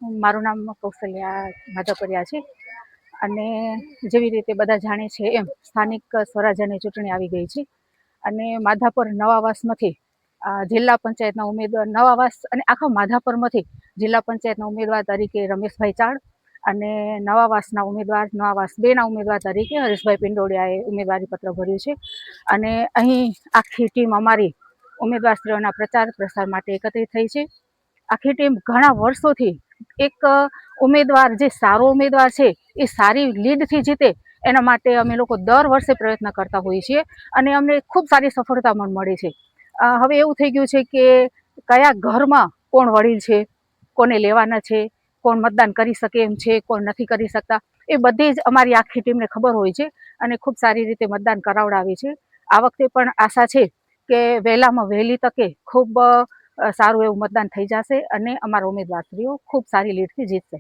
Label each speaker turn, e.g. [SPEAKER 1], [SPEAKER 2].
[SPEAKER 1] મારું નામ કૌશલ્યા માધવપરિયા છે અને જેવી રીતે બધા જાણે છે એમ સ્થાનિક સ્વરાજ્યની ચૂંટણી આવી ગઈ છે અને માધાપર નવાવાસમાંથી જિલ્લા પંચાયતના ઉમેદવાર નવાવાસ અને આખા માધાપરમાંથી જિલ્લા પંચાયતના ઉમેદવાર તરીકે રમેશભાઈ ચાડ અને નવાવાસના ઉમેદવાર નવાવાસ 2ના ઉમેદવાર તરીકે હરેશભાઈ પિંડોળિયાએ ઉમેદવારી પત્ર ભર્યું છે અને અહીં આખી ટીમ અમારી ઉમેદવારશ્રીઓના પ્રચાર પ્રસાર માટે એકત્રિત થઈ છે. આખી ટીમ ઘણા વર્ષોથી એક ઉમેદવાર જે સારો ઉમેદવાર છે એ સારી લીડથી જીતે એના માટે અમે લોકો દર વર્ષે પ્રયત્ન કરતા હોઈએ છીએ અને અમને ખૂબ સારી સફળતા પણ મળે છે. હવે એવું થઈ ગયું છે કે કયા ઘરમાં કોણ વડીલ છે, કોને લેવાના છે, કોણ મતદાન કરી શકે એમ છે, કોણ નથી કરી શકતા, એ બધી જ અમારી આખી ટીમને ખબર હોય છે અને ખૂબ સારી રીતે મતદાન કરાવડાવે છે. આ વખતે પણ આશા છે કે વહેલામાં વહેલી તકે ખૂબ સારું એવું મતદાન થઈ જશે અને અમારા ઉમેદવારશ્રીઓ ખૂબ સારી લીડથી જીતશે.